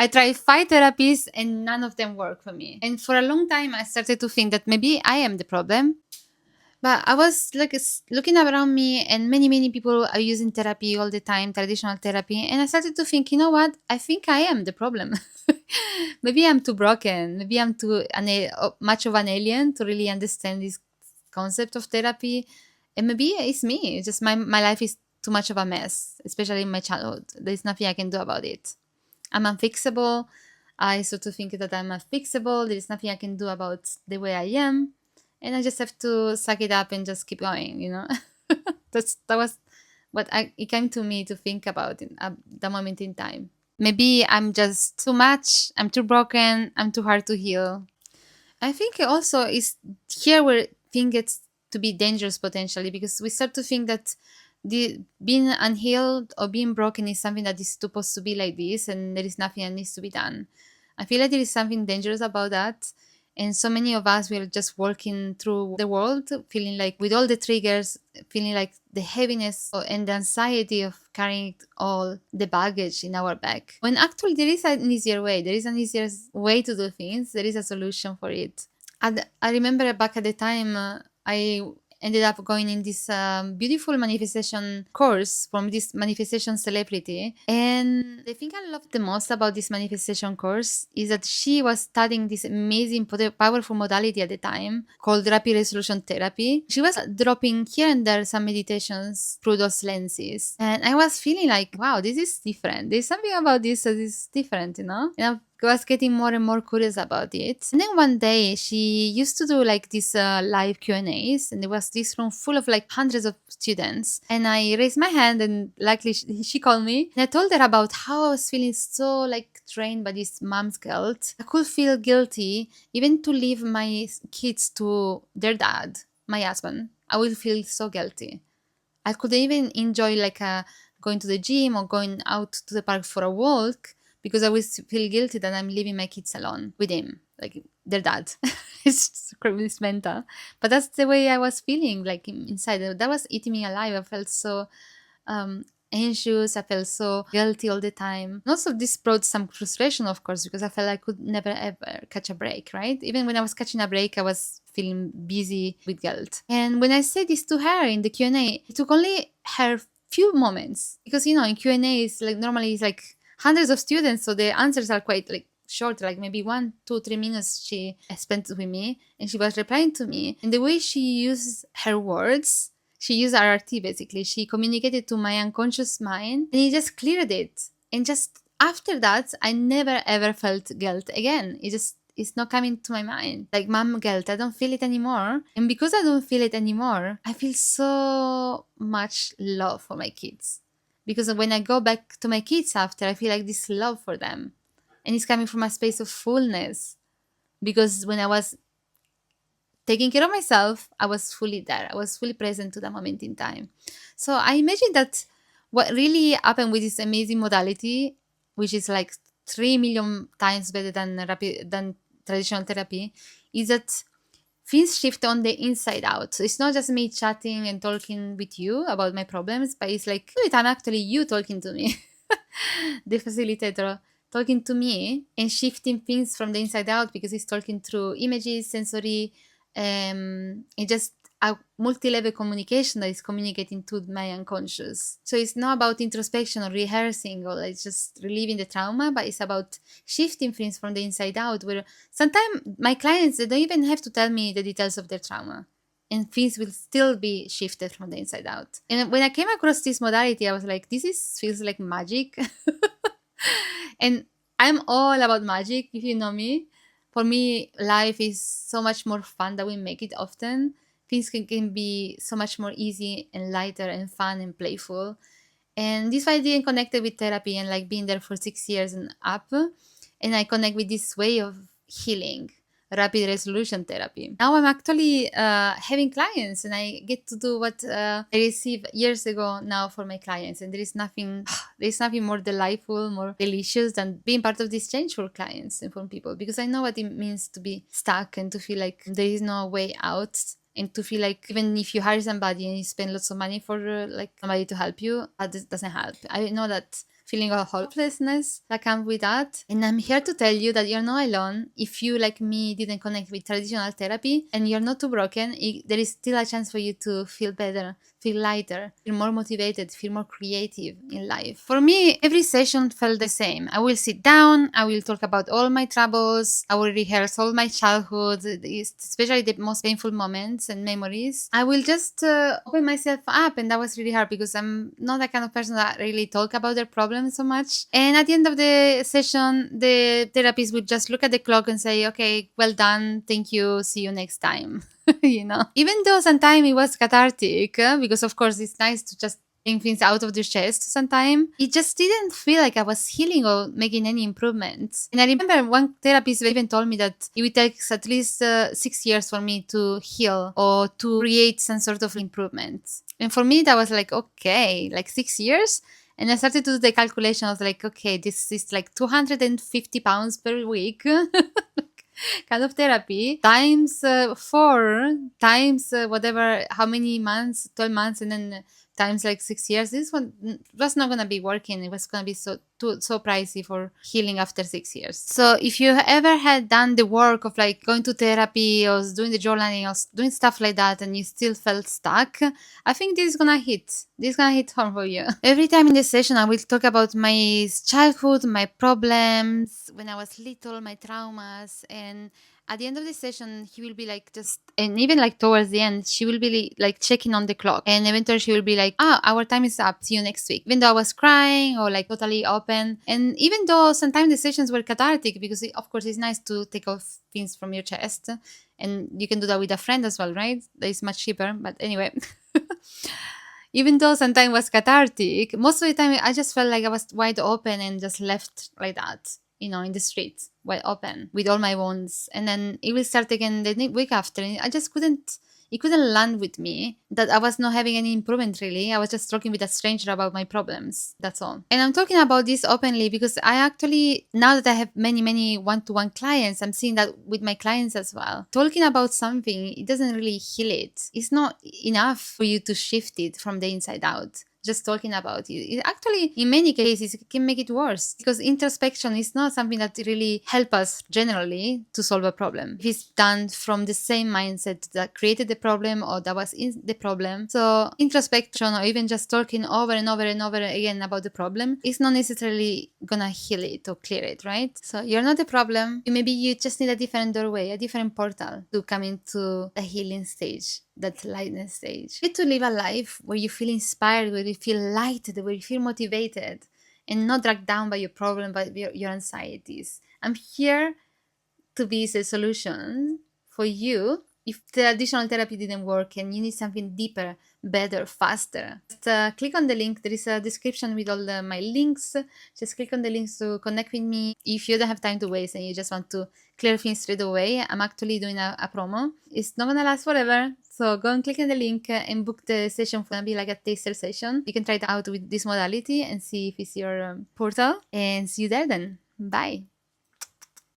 I tried 5 therapies and none of them worked for me. And for a long time, I started to think that maybe I am the problem. But I was like looking around me, and many people are using therapy all the time, traditional therapy. And I started to think, you know what? I think I am the problem. Maybe I'm too broken. Maybe I'm too much of an alien to really understand this concept of therapy. And maybe it's me. It's just my life is too much of a mess, especially in my childhood. There's nothing I can do about it. I'm unfixable. I sort of think that I'm unfixable. There's nothing I can do about the way I am. And I just have to suck it up and just keep going, you know? That was what it came to me to think about at the moment in time. Maybe I'm just too much, I'm too broken, I'm too hard to heal. I think also is here where thing gets to be dangerous potentially, because we start to think that the being unhealed or being broken is something that is supposed to be like this and there is nothing that needs to be done. I feel like there is something dangerous about that. And so many of us will just walking through the world feeling like with all the triggers, feeling like the heaviness and the anxiety of carrying all the baggage in our back. When actually there is an easier way, there is an easier way to do things, there is a solution for it. And I remember back at the time, I ended up going in this beautiful manifestation course from this manifestation celebrity. And the thing I loved the most about this manifestation course is that she was studying this amazing, powerful modality at the time called rapid resolution therapy. She was dropping here and there some meditations through those lenses. And I was feeling like, wow, this is different. There's something about this that is different, you know? And I was getting more and more curious about it. And then one day she used to do like these live Q&As, and there was this room full of like hundreds of students. And I raised my hand, and luckily she called me. And I told her about how I was feeling so like drained by this mom's guilt. I could feel guilty even to leave my kids to their dad, my husband. I would feel so guilty. I couldn't even enjoy like going to the gym or going out to the park for a walk, because I always feel guilty that I'm leaving my kids alone with him, like their dad. It's mental. But that's the way I was feeling, like inside. That was eating me alive. I felt so anxious. I felt so guilty all the time. And also this brought some frustration, of course, because I felt I could never ever catch a break, right? Even when I was catching a break, I was feeling busy with guilt. And when I said this to her in the Q&A, it took only her few moments, because, you know, in Q&A, it's like normally it's like hundreds of students, so the answers are quite like short, like maybe 1, 2, 3 minutes she spent with me, and she was replying to me. And the way she used her words, she used RRT basically. She communicated to my unconscious mind, and it just cleared it. And just after that, I never ever felt guilt again. It's not coming to my mind. Like mom guilt, I don't feel it anymore. And because I don't feel it anymore, I feel so much love for my kids. Because when I go back to my kids after, I feel like this love for them. And it's coming from a space of fullness. Because when I was taking care of myself, I was fully there. I was fully present to that moment in time. So I imagine that what really happened with this amazing modality, which is like 3 million times better than traditional therapy, is that things shift on the inside out. So it's not just me chatting and talking with you about my problems, but it's like every time actually you talking to me, the facilitator talking to me and shifting things from the inside out, because he's talking through images, sensory, it just a multi-level communication that is communicating to my unconscious. So it's not about introspection or rehearsing or like just relieving the trauma, but it's about shifting things from the inside out, where sometimes my clients, they don't even have to tell me the details of their trauma, and things will still be shifted from the inside out. And when I came across this modality, I was like, feels like magic. And I'm all about magic, if you know me. For me, life is so much more fun that we make it often. Things can be so much more easy and lighter and fun and playful. And this why I didn't connect with therapy and like being there for 6 years and up. And I connect with this way of healing, rapid resolution therapy. Now I'm actually having clients, and I get to do what I received years ago now for my clients. And there's nothing more delightful, more delicious than being part of this change for clients and for people, because I know what it means to be stuck and to feel like there is no way out. And to feel like even if you hire somebody and you spend lots of money for like somebody to help you, that doesn't help. I know that feeling of hopelessness that comes with that. And I'm here to tell you that you're not alone. If you, like me, didn't connect with traditional therapy and you're not too broken, there is still a chance for you to feel better, feel lighter, feel more motivated, feel more creative in life. For me, every session felt the same. I will sit down, I will talk about all my troubles, I will rehearse all my childhood, especially the most painful moments and memories. I will just open myself up, and that was really hard because I'm not the kind of person that really talk about their problems so much. And at the end of the session, the therapist would just look at the clock and say, okay, well done, thank you, see you next time. Even though sometimes it was cathartic, because of course it's nice to just getting things out of the chest sometimes, it just didn't feel like I was healing or making any improvements. And I remember one therapist even told me that it would take at least 6 years for me to heal or to create some sort of improvement. And for me, that was like, okay, like 6 years. And I started to do the calculation. I was like, okay, this is like 250 pounds per week. Kind of therapy times 4 times whatever, how many months, 12 months, and then times like 6 years. This one was not gonna be working. It was gonna be so pricey for healing after 6 years. So if you ever had done the work of like going to therapy or doing the journaling or doing stuff like that and you still felt stuck, I think this is gonna hit. This is gonna hit home for you. Every time in the session, I will talk about my childhood, my problems when I was little, my traumas, and at the end of the session, he will be like just, and even like towards the end, she will be like checking on the clock, and eventually she will be like, ah, our time is up. See you next week. Even though I was crying or like totally open, and even though sometimes the sessions were cathartic because of course it's nice to take off things from your chest, and you can do that with a friend as well, right? That is much cheaper. But anyway. Even though sometimes it was cathartic, most of the time I just felt like I was wide open and just left like that, in the street, wide open with all my wounds. And then it will start again the week after. And I just it couldn't land with me that I was not having any improvement really. I was just talking with a stranger about my problems. That's all. And I'm talking about this openly because I actually, now that I have many, many one-to-one clients, I'm seeing that with my clients as well. Talking about something, it doesn't really heal it. It's not enough for you to shift it from the inside out. Just talking about it actually, in many cases, it can make it worse because introspection is not something that really help us generally to solve a problem. If it's done from the same mindset that created the problem or that was in the problem. So introspection or even just talking over and over and over again about the problem is not necessarily gonna heal it or clear it, right? So you're not the problem. Maybe you just need a different doorway, a different portal to come into the healing stage, that lightness stage. You get to live a life where you feel inspired, where you feel lighted, where you feel motivated, and not dragged down by your problem, by your anxieties. I'm here to be the solution for you if the additional therapy didn't work and you need something deeper, better, faster. Just click on the link. There is a description with all my links. Just click on the links to connect with me. If you don't have time to waste and you just want to clear things straight away, I'm actually doing a promo. It's not gonna last forever, so go and click on the link and book the session. It's gonna be like a taster session. You can try it out with this modality and see if it's your portal, and see you there then. Bye.